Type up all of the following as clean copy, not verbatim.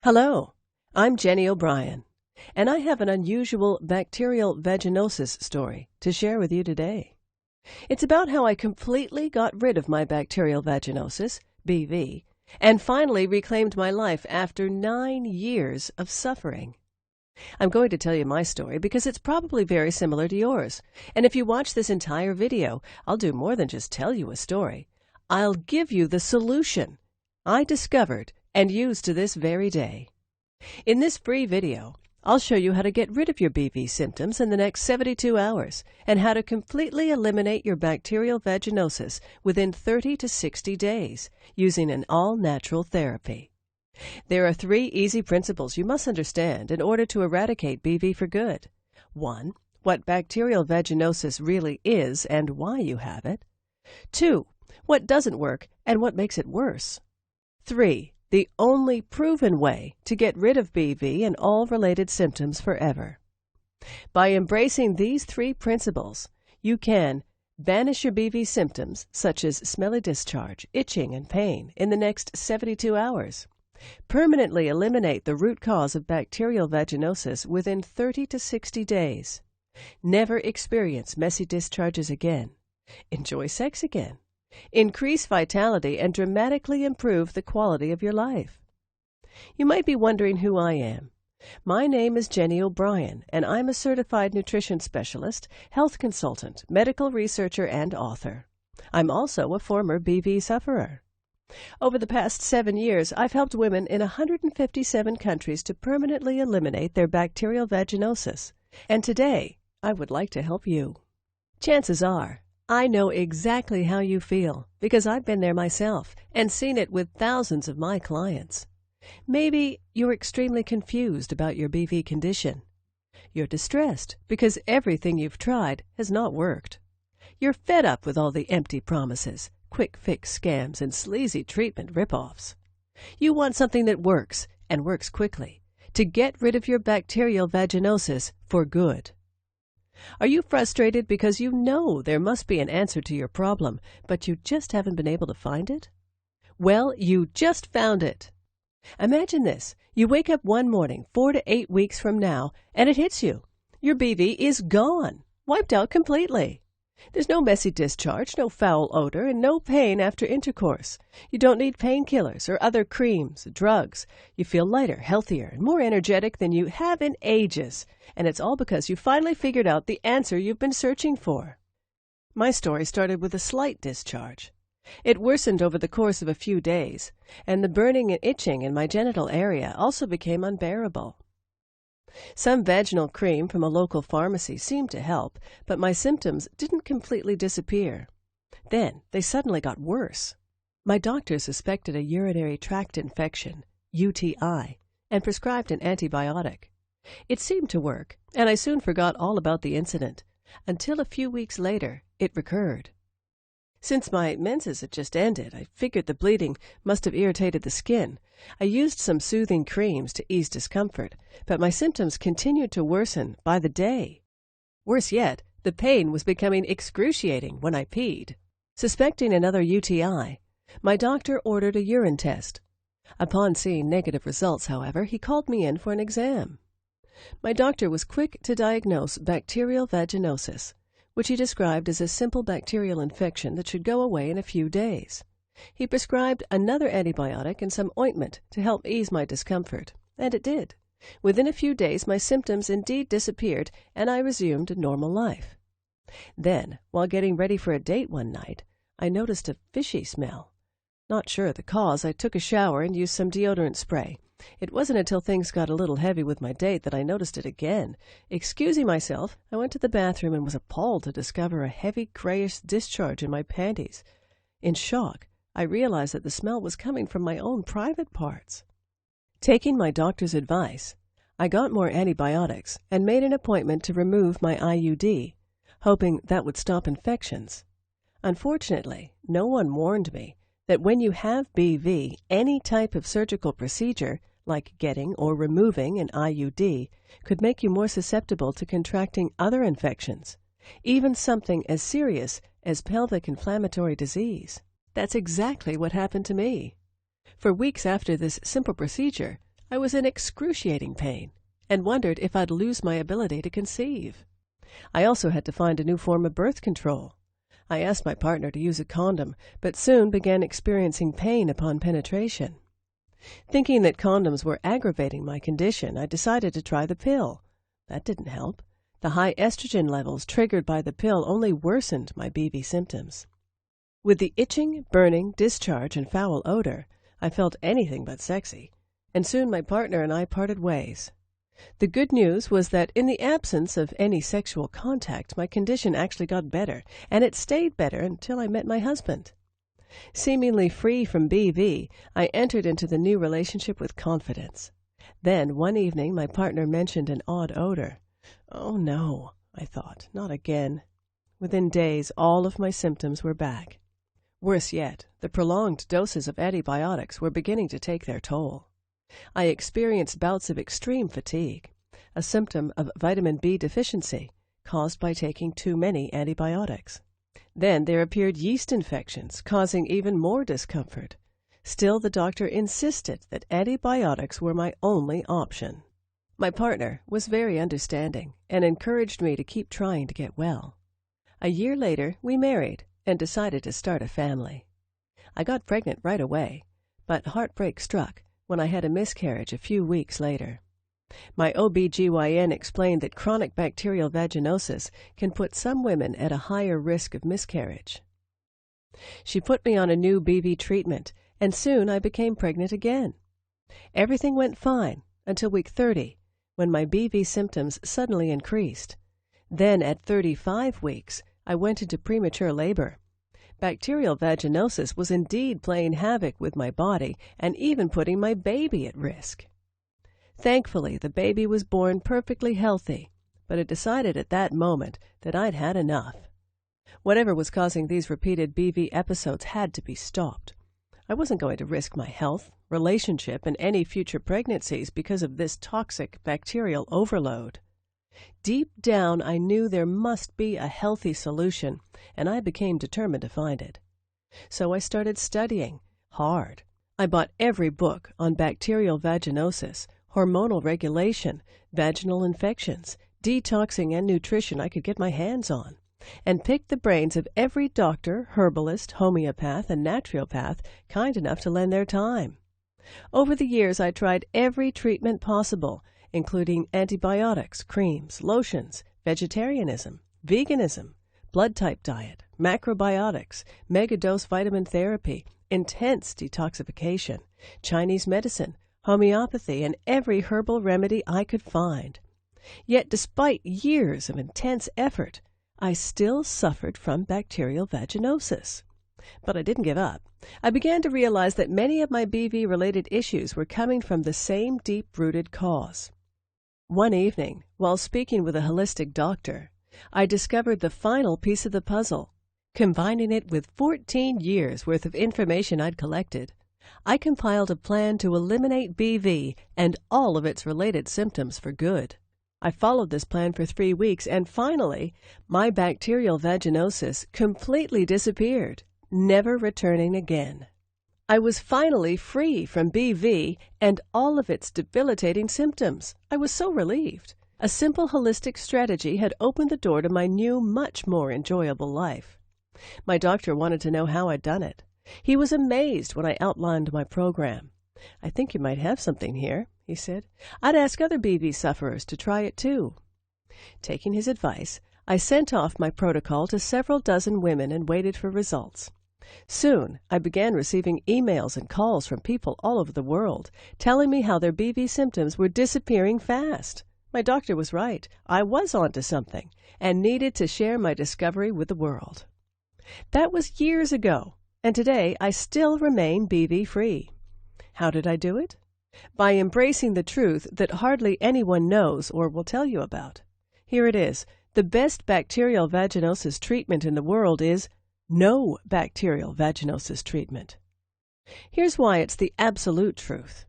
Hello, I'm Jenny O'Brien, and I have an unusual bacterial vaginosis story to share with you today. It's about how I completely got rid of my bacterial vaginosis, BV, and finally reclaimed my life after 9 years of suffering. I'm going to tell you my story because it's probably very similar to yours, and if you watch this entire video, I'll do more than just tell you a story. I'll give you the solution I discovered and use to this very day. In this free video, I'll show you how to get rid of your BV symptoms in the next 72 hours and how to completely eliminate your bacterial vaginosis within 30 to 60 days using an all-natural therapy. There are 3 easy principles you must understand in order to eradicate BV for good. 1. What bacterial vaginosis really is and why you have it. 2. What doesn't work and what makes it worse. 3. The only proven way to get rid of BV and all related symptoms forever. By embracing these 3 principles, you can banish your BV symptoms, such as smelly discharge, itching, and pain, in the next 72 hours. Permanently eliminate the root cause of bacterial vaginosis within 30 to 60 days. Never experience messy discharges again. Enjoy sex again. Increase vitality and dramatically improve the quality of your life. You might be wondering who I am. My name is Jenny O'Brien, and I'm a certified nutrition specialist, health consultant, medical researcher, and author. I'm also a former BV sufferer. Over the past 7 years, I've helped women in 157 countries to permanently eliminate their bacterial vaginosis, and today I would like to help you. Chances are, I know exactly how you feel because I've been there myself and seen it with thousands of my clients. Maybe you're extremely confused about your BV condition. You're distressed because everything you've tried has not worked. You're fed up with all the empty promises, quick fix scams, and sleazy treatment ripoffs. You want something that works and works quickly to get rid of your bacterial vaginosis for good. Are you frustrated because you know there must be an answer to your problem, but you just haven't been able to find it? Well, you just found it. Imagine this. You wake up one morning 4 to 8 weeks from now, and it hits you. Your BV is gone, wiped out completely. There's no messy discharge, no foul odor, and no pain after intercourse. You don't need painkillers or other creams, drugs. You feel lighter, healthier, and more energetic than you have in ages. And it's all because you finally figured out the answer you've been searching for. My story started with a slight discharge. It worsened over the course of a few days, and the burning and itching in my genital area also became unbearable. Some vaginal cream from a local pharmacy seemed to help, but my symptoms didn't completely disappear. Then they suddenly got worse. My doctor suspected a urinary tract infection, UTI, and prescribed an antibiotic. It seemed to work, and I soon forgot all about the incident, until a few weeks later it recurred. Since my menses had just ended, I figured the bleeding must have irritated the skin. I used some soothing creams to ease discomfort, but my symptoms continued to worsen by the day. Worse yet, the pain was becoming excruciating when I peed. Suspecting another UTI, my doctor ordered a urine test. Upon seeing negative results, however, he called me in for an exam. My doctor was quick to diagnose bacterial vaginosis, which he described as a simple bacterial infection that should go away in a few days. He prescribed another antibiotic and some ointment to help ease my discomfort, and it did. Within a few days, my symptoms indeed disappeared, and I resumed a normal life. Then, while getting ready for a date one night, I noticed a fishy smell. Not sure of the cause, I took a shower and used some deodorant spray. It wasn't until things got a little heavy with my date that I noticed it again. Excusing myself, I went to the bathroom and was appalled to discover a heavy grayish discharge in my panties. In shock, I realized that the smell was coming from my own private parts. Taking my doctor's advice, I got more antibiotics and made an appointment to remove my IUD, hoping that would stop infections. Unfortunately, no one warned me that when you have BV, any type of surgical procedure, like getting or removing an IUD, could make you more susceptible to contracting other infections, even something as serious as pelvic inflammatory disease. That's exactly what happened to me. For weeks after this simple procedure, I was in excruciating pain and wondered if I'd lose my ability to conceive. I also had to find a new form of birth control. I asked my partner to use a condom, but soon began experiencing pain upon penetration. Thinking that condoms were aggravating my condition, I decided to try the pill. That didn't help. The high estrogen levels triggered by the pill only worsened my BV symptoms. With the itching, burning, discharge, and foul odor, I felt anything but sexy, and soon my partner and I parted ways. The good news was that in the absence of any sexual contact, my condition actually got better, and it stayed better until I met my husband. Seemingly free from BV, I entered into the new relationship with confidence. Then, one evening, my partner mentioned an odd odor. Oh no, I thought, not again. Within days, all of my symptoms were back. Worse yet, the prolonged doses of antibiotics were beginning to take their toll. I experienced bouts of extreme fatigue, a symptom of vitamin B deficiency caused by taking too many antibiotics. Then there appeared yeast infections, causing even more discomfort. Still, the doctor insisted that antibiotics were my only option. My partner was very understanding and encouraged me to keep trying to get well. A year later, we married and decided to start a family. I got pregnant right away, but heartbreak struck when I had a miscarriage a few weeks later. My OB/GYN explained that chronic bacterial vaginosis can put some women at a higher risk of miscarriage. She put me on a new BV treatment, and soon I became pregnant again. Everything went fine until week 30, when my BV symptoms suddenly increased. Then at 35 weeks, I went into premature labor. Bacterial vaginosis was indeed playing havoc with my body and even putting my baby at risk. Thankfully, the baby was born perfectly healthy, but I decided at that moment that I'd had enough. Whatever was causing these repeated BV episodes had to be stopped. I wasn't going to risk my health, relationship, and any future pregnancies because of this toxic bacterial overload. Deep down, I knew there must be a healthy solution, and I became determined to find it. So I started studying hard. I bought every book on bacterial vaginosis, hormonal regulation, vaginal infections, detoxing, and nutrition I could get my hands on, and picked the brains of every doctor, herbalist, homeopath, and naturopath kind enough to lend their time. Over the years, I tried every treatment possible, including antibiotics, creams, lotions, vegetarianism, veganism, blood type diet, macrobiotics, megadose vitamin therapy, intense detoxification, Chinese medicine, homeopathy, and every herbal remedy I could find. Yet despite years of intense effort, I still suffered from bacterial vaginosis. But I didn't give up. I began to realize that many of my BV-related issues were coming from the same deep-rooted cause. One evening, while speaking with a holistic doctor, I discovered the final piece of the puzzle. Combining it with 14 years' worth of information I'd collected, I compiled a plan to eliminate BV and all of its related symptoms for good. I followed this plan for 3 weeks, and finally, my bacterial vaginosis completely disappeared, never returning again. I was finally free from BV and all of its debilitating symptoms. I was so relieved. A simple holistic strategy had opened the door to my new, much more enjoyable life. My doctor wanted to know how I'd done it. He was amazed when I outlined my program. "I think you might have something here," he said. "I'd ask other BV sufferers to try it too." Taking his advice, I sent off my protocol to several dozen women and waited for results. Soon, I began receiving emails and calls from people all over the world, telling me how their BV symptoms were disappearing fast. My doctor was right. I was onto something, and needed to share my discovery with the world. That was years ago, and today I still remain BV-free. How did I do it? By embracing the truth that hardly anyone knows or will tell you about. Here it is. The best bacterial vaginosis treatment in the world is no bacterial vaginosis treatment. Here's why it's the absolute truth.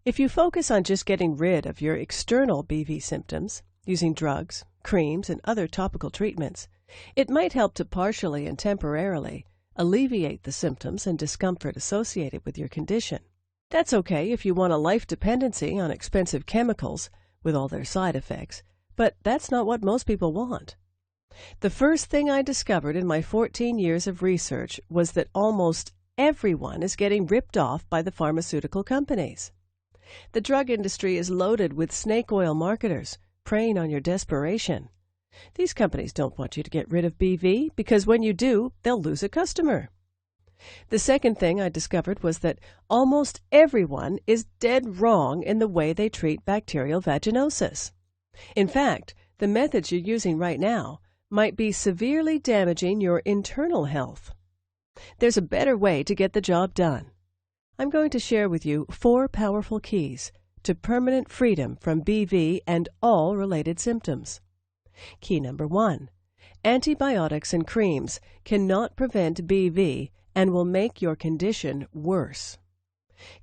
If you focus on just getting rid of your external BV symptoms, using drugs, creams, and other topical treatments, it might help to partially and temporarily alleviate the symptoms and discomfort associated with your condition. That's okay if you want a life dependency on expensive chemicals with all their side effects, but that's not what most people want. The first thing I discovered in my 14 years of research was that almost everyone is getting ripped off by the pharmaceutical companies. The drug industry is loaded with snake oil marketers, preying on your desperation. These companies don't want you to get rid of BV because when you do, they'll lose a customer. The second thing I discovered was that almost everyone is dead wrong in the way they treat bacterial vaginosis. In fact, the methods you're using right now might be severely damaging your internal health. There's a better way to get the job done. I'm going to share with you 4 powerful keys to permanent freedom from BV and all related symptoms. Key number 1. Antibiotics and creams cannot prevent BV and will make your condition worse.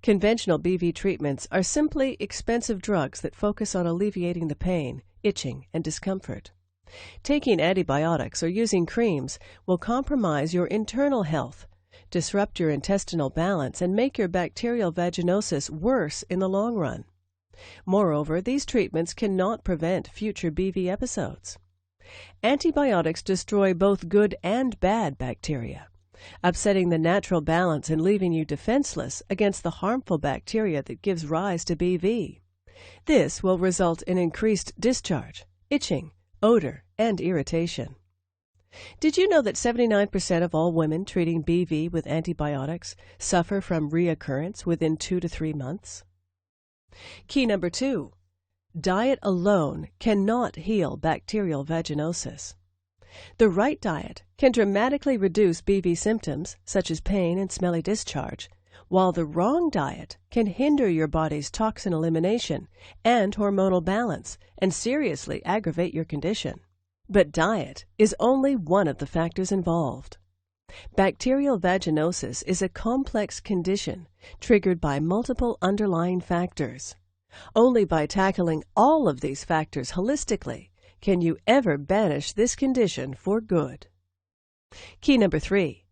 Conventional BV treatments are simply expensive drugs that focus on alleviating the pain, itching, and discomfort. Taking antibiotics or using creams will compromise your internal health, disrupt your intestinal balance, and make your bacterial vaginosis worse in the long run. Moreover, these treatments cannot prevent future BV episodes. Antibiotics destroy both good and bad bacteria, upsetting the natural balance and leaving you defenseless against the harmful bacteria that gives rise to BV. This will result in increased discharge, itching, odor, and irritation. Did you know that 79% of all women treating BV with antibiotics suffer from reoccurrence within 2 to 3 months? Key number 2. Diet alone cannot heal bacterial vaginosis. The right diet can dramatically reduce BV symptoms, such as pain and smelly discharge, while the wrong diet can hinder your body's toxin elimination and hormonal balance and seriously aggravate your condition. But diet is only one of the factors involved. Bacterial vaginosis is a complex condition triggered by multiple underlying factors. Only by tackling all of these factors holistically can you ever banish this condition for good. Key number 3.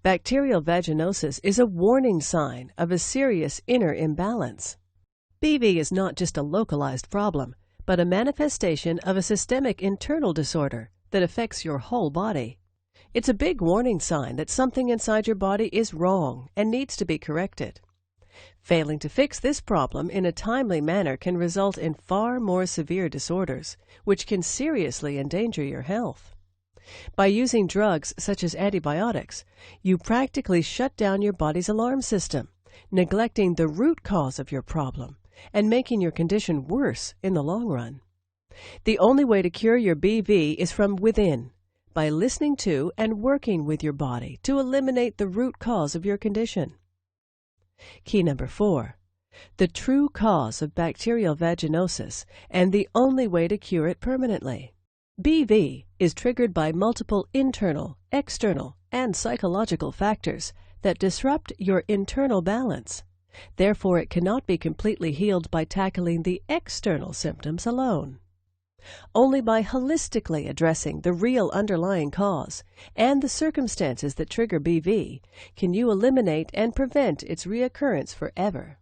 Bacterial vaginosis is a warning sign of a serious inner imbalance. BV is not just a localized problem, but a manifestation of a systemic internal disorder that affects your whole body. It's a big warning sign that something inside your body is wrong and needs to be corrected. Failing to fix this problem in a timely manner can result in far more severe disorders, which can seriously endanger your health. By using drugs such as antibiotics, you practically shut down your body's alarm system, neglecting the root cause of your problem and making your condition worse in the long run. The only way to cure your BV is from within, by listening to and working with your body to eliminate the root cause of your condition. Key number 4. The true cause of bacterial vaginosis and the only way to cure it permanently. BV is triggered by multiple internal, external, and psychological factors that disrupt your internal balance. Therefore, it cannot be completely healed by tackling the external symptoms alone. Only by holistically addressing the real underlying cause and the circumstances that trigger BV can you eliminate and prevent its reoccurrence forever.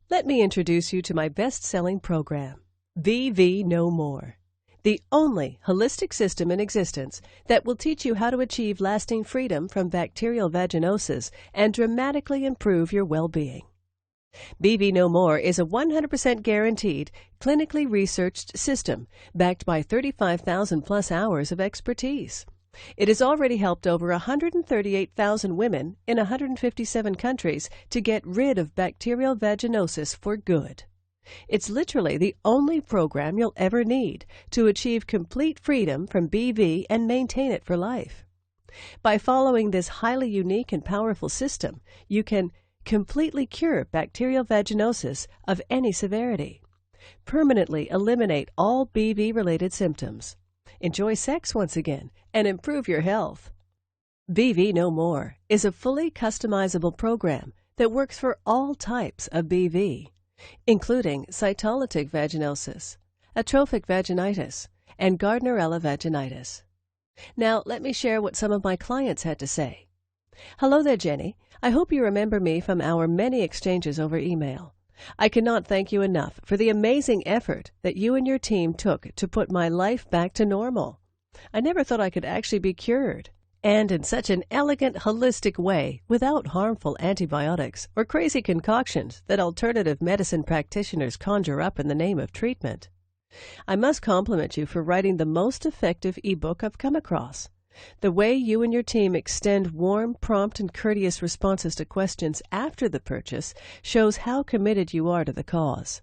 Let me introduce you to my best-selling program, BV No More, the only holistic system in existence that will teach you how to achieve lasting freedom from bacterial vaginosis and dramatically improve your well-being. BV No More is a 100% guaranteed, clinically researched system backed by 35,000-plus hours of expertise. It has already helped over 138,000 women in 157 countries to get rid of bacterial vaginosis for good. It's literally the only program you'll ever need to achieve complete freedom from BV and maintain it for life. By following this highly unique and powerful system, you can completely cure bacterial vaginosis of any severity, permanently eliminate all BV-related symptoms, enjoy sex once again, and improve your health. BV No More is a fully customizable program that works for all types of BV, including cytolytic vaginosis, atrophic vaginitis, and Gardnerella vaginitis. Now, let me share what some of my clients had to say. Hello there, Jenny. I hope you remember me from our many exchanges over email. I cannot thank you enough for the amazing effort that you and your team took to put my life back to normal. I never thought I could actually be cured, and in such an elegant, holistic way, without harmful antibiotics or crazy concoctions that alternative medicine practitioners conjure up in the name of treatment. I must compliment you for writing the most effective ebook I've come across. The way you and your team extend warm, prompt, and courteous responses to questions after the purchase shows how committed you are to the cause.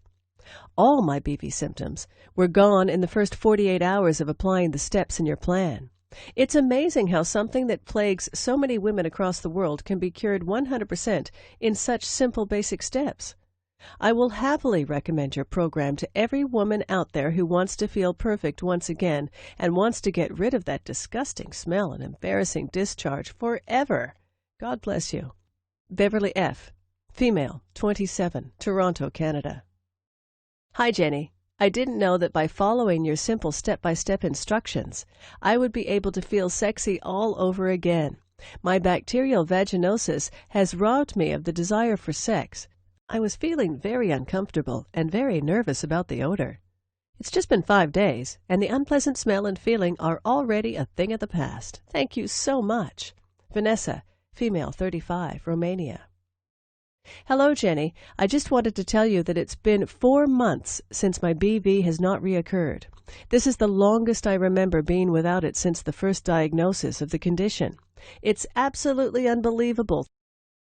All my BV symptoms were gone in the first 48 hours of applying the steps in your plan. It's amazing how something that plagues so many women across the world can be cured 100% in such simple basic steps. I will happily recommend your program to every woman out there who wants to feel perfect once again and wants to get rid of that disgusting smell and embarrassing discharge forever. God bless you. Beverly F., female, 27, Toronto, Canada. Hi, Jenny. I didn't know that by following your simple step-by-step instructions, I would be able to feel sexy all over again. My bacterial vaginosis has robbed me of the desire for sex. I was feeling very uncomfortable and very nervous about the odor. It's just been 5 days, and the unpleasant smell and feeling are already a thing of the past. Thank you so much. Vanessa, female, 35, Romania. Hello, Jenny. I just wanted to tell you that it's been 4 months since my BV has not reoccurred. This is the longest I remember being without it since the first diagnosis of the condition. It's absolutely unbelievable.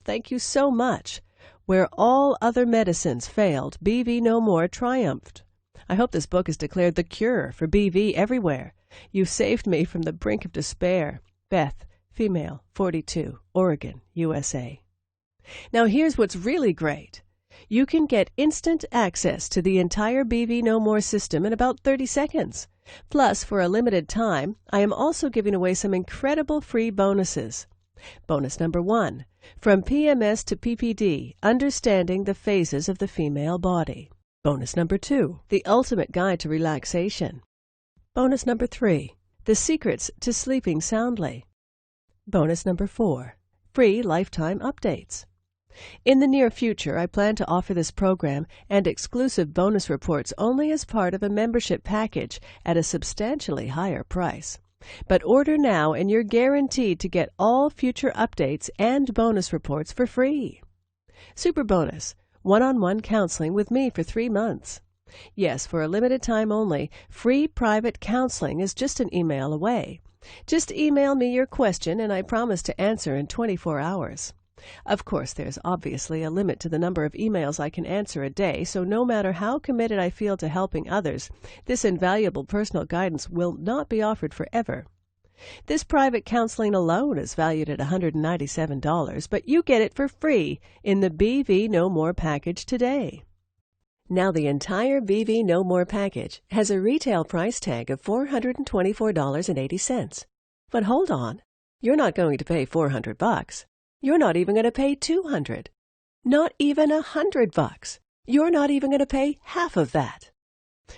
Thank you so much. Where all other medicines failed, BV no more triumphed. I hope this book has declared the cure for BV everywhere. You saved me from the brink of despair. Beth, female, 42, Oregon, USA. Now here's what's really great. You can get instant access to the entire BV No More system in about 30 seconds. Plus, for a limited time, I am also giving away some incredible free bonuses. Bonus number 1, From PMS to PPD, Understanding the Phases of the Female Body. Bonus number 2, The Ultimate Guide to Relaxation. Bonus number 3, The Secrets to Sleeping Soundly. Bonus number 4, Free Lifetime Updates. In the near future, I plan to offer this program and exclusive bonus reports only as part of a membership package at a substantially higher price. But order now and you're guaranteed to get all future updates and bonus reports for free. Super bonus, one-on-one counseling with me for 3 months. Yes, for a limited time only, free private counseling is just an email away. Just email me your question and I promise to answer in 24 hours. Of course, there's obviously a limit to the number of emails I can answer a day, so no matter how committed I feel to helping others, this invaluable personal guidance will not be offered forever. This private counseling alone is valued at $197, but you get it for free in the BV No More package today. Now, the entire BV No More package has a retail price tag of $424.80. But hold on, you're not going to pay $400. You're not even going to pay $200. Not even $100. You're not even going to pay half of that.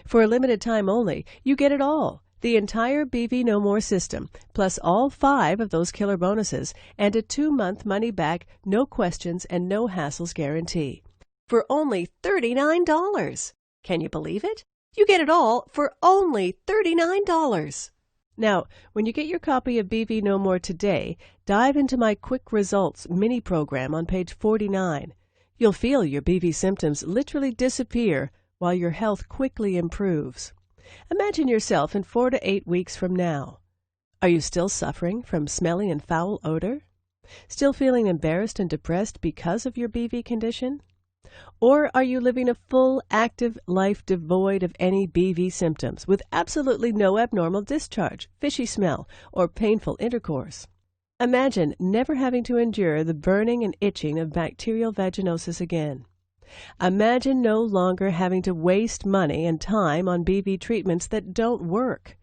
For a limited time only, you get it all. The entire BV No More system, plus all 5 of those killer bonuses, and a 2-month money-back, no questions, and no hassles guarantee. For only $39. Can you believe it? You get it all for only $39. Now, when you get your copy of BV No More today, dive into my Quick Results mini program on page 49. You'll feel your BV symptoms literally disappear while your health quickly improves. Imagine yourself in 4 to 8 weeks from now. Are you still suffering from smelly and foul odor? Still feeling embarrassed and depressed because of your BV condition? Or are you living a full, active life devoid of any BV symptoms, with absolutely no abnormal discharge, fishy smell, or painful intercourse? Imagine never having to endure the burning and itching of bacterial vaginosis again. Imagine no longer having to waste money and time on BV treatments that don't work.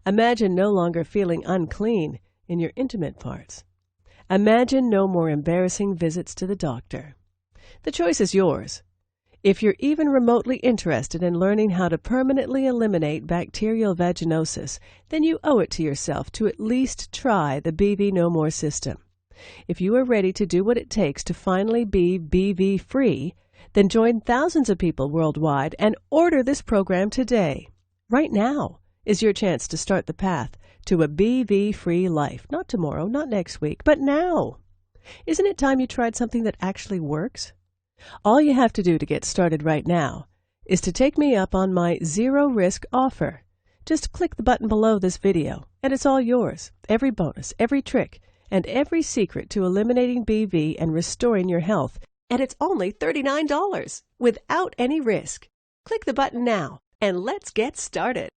Imagine no longer feeling unclean in your intimate parts. Imagine no more embarrassing visits to the doctor. The choice is yours. If you're even remotely interested in learning how to permanently eliminate bacterial vaginosis, then you owe it to yourself to at least try the BV No More system. If you are ready to do what it takes to finally be BV-free, then join thousands of people worldwide and order this program today. Right now is your chance to start the path to a BV-free life. Not tomorrow, not next week, but now. Isn't it time you tried something that actually works? All you have to do to get started right now is to take me up on my zero-risk offer. Just click the button below this video, and it's all yours. Every bonus, every trick, and every secret to eliminating BV and restoring your health. And it's only $39 without any risk. Click the button now, and let's get started.